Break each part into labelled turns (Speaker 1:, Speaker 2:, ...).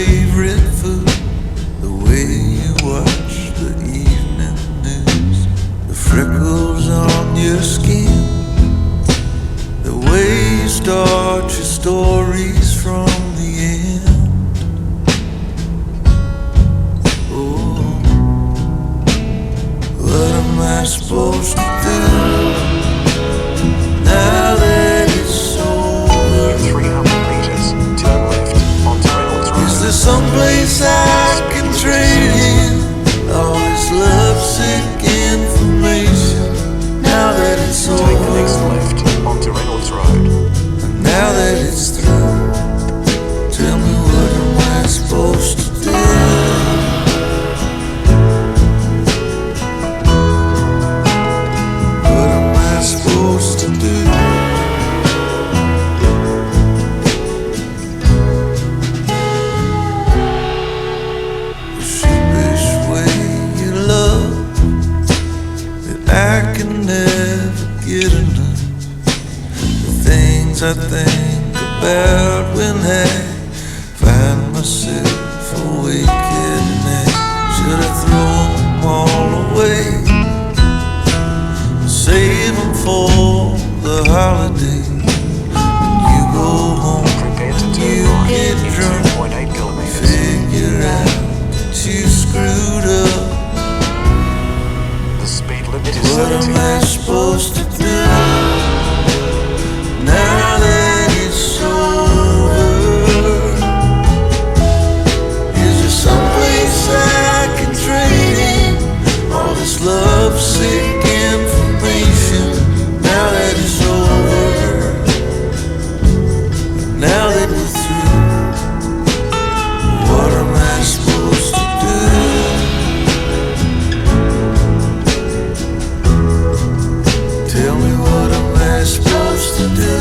Speaker 1: favorite food, the way you watch the evening news, the freckles on your skin, the way you start your stories from the end. Oh, what am I supposed to do now that it's over?
Speaker 2: In 300 meters, turn left onto Reynolds Road.
Speaker 1: Is there someplace I can trade in all this love-sick information now that it's over?
Speaker 2: Take the next left onto Reynolds Road.
Speaker 1: And now that it's through, tell me what am I supposed to do? What am I supposed to do? The sheepish way you love that I can never get enough. The things I think about when I find myself awake at night. Should I throw them all away? Save them for the holiday. When you go home,
Speaker 2: Prepare to turn
Speaker 1: you
Speaker 2: right
Speaker 1: get
Speaker 2: in
Speaker 1: drunk,
Speaker 2: 2.8 kilometers.
Speaker 1: figure out that you screwed up.
Speaker 2: The speed limit is
Speaker 1: What
Speaker 2: 70.
Speaker 1: am I supposed to do now that it's over? Is there someplace I can trade in all this love-sick information now that it's over? Now that we're through, what am I supposed to do? Tell me what am I supposed to do?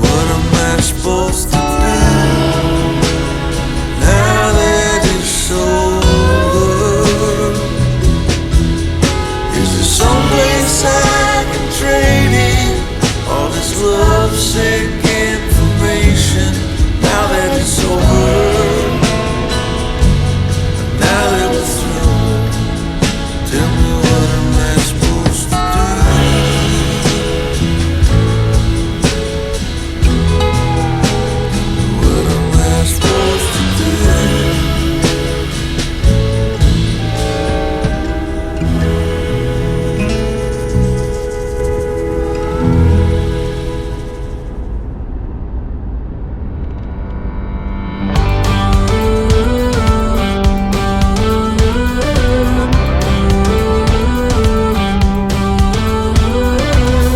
Speaker 1: What am I supposed to do now that it's over? Is there someplace I can trade in all this love-sick information now that it's over? Now that we're through, tell me what am I supposed to do? What am I supposed to do?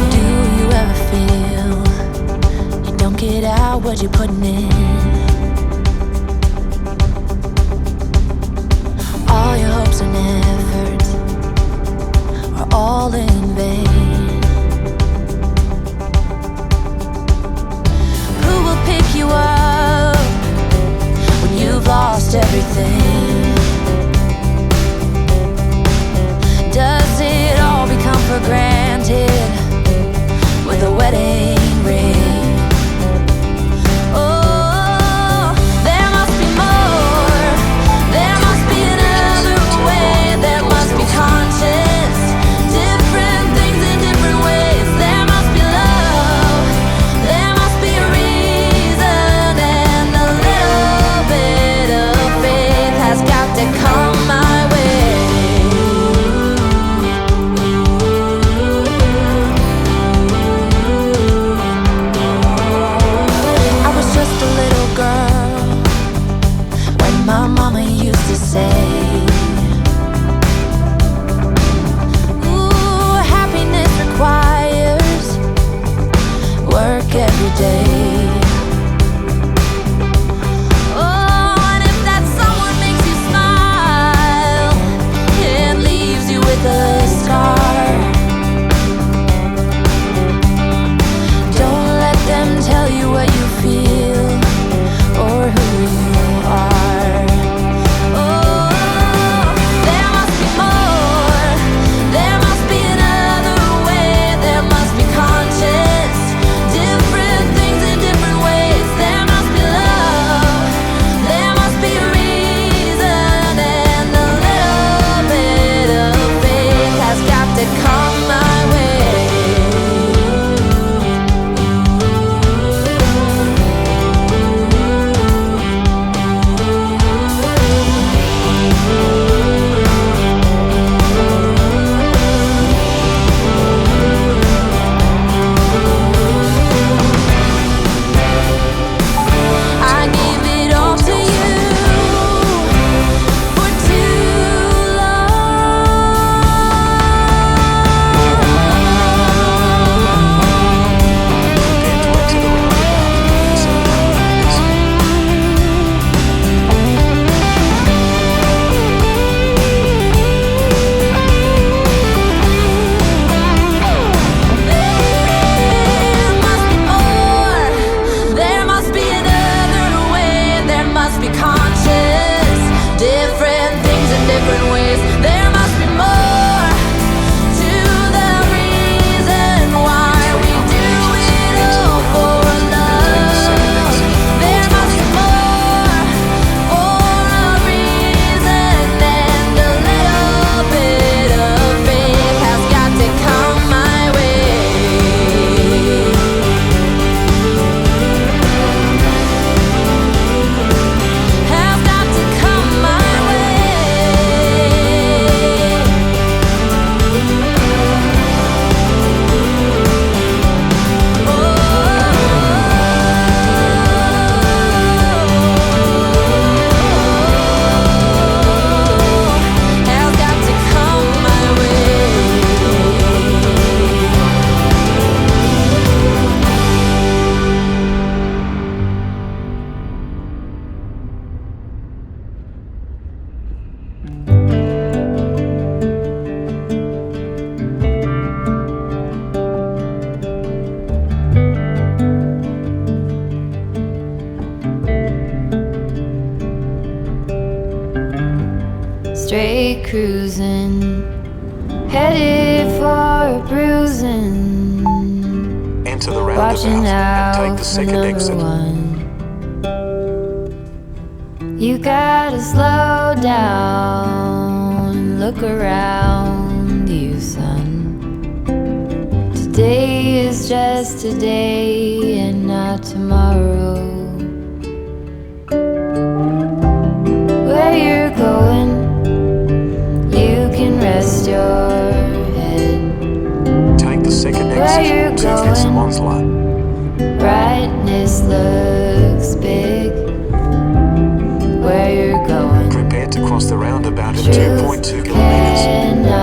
Speaker 3: Do you ever feel you don't get out what you're putting in? All your hopes and efforts are all in vain. Who will pick you up when you've lost everything? Does it all become for granted with a wedding ring? Oh, there must be more. There must be another way. There must be conscience. Different things in different ways. There must be love. There must be a reason, and a little bit of faith has got to come my way. I was just a little girl when my mama used to say, ooh, happiness requires work every day. Oh, and if that someone makes you smile and leaves you with a scar, don't let them tell you what you feel or who you are. Oh, there must be more. There must be cruising, headed for a bruising.
Speaker 2: Enter the
Speaker 3: Watching
Speaker 2: roundabout and take
Speaker 3: out
Speaker 2: the
Speaker 3: for
Speaker 2: second
Speaker 3: number
Speaker 2: exit.
Speaker 3: one. You gotta slow down, look around you, son. Today is just today and not tomorrow. Where you're going, you can rest your head.
Speaker 2: Take the second
Speaker 3: Where you're
Speaker 2: exit to
Speaker 3: going,
Speaker 2: Fitzsimmons.
Speaker 3: brightness looks big. Where you're going,
Speaker 2: Prepare to cross the roundabout at
Speaker 3: truth
Speaker 2: 2.2 kilometers.
Speaker 3: cannot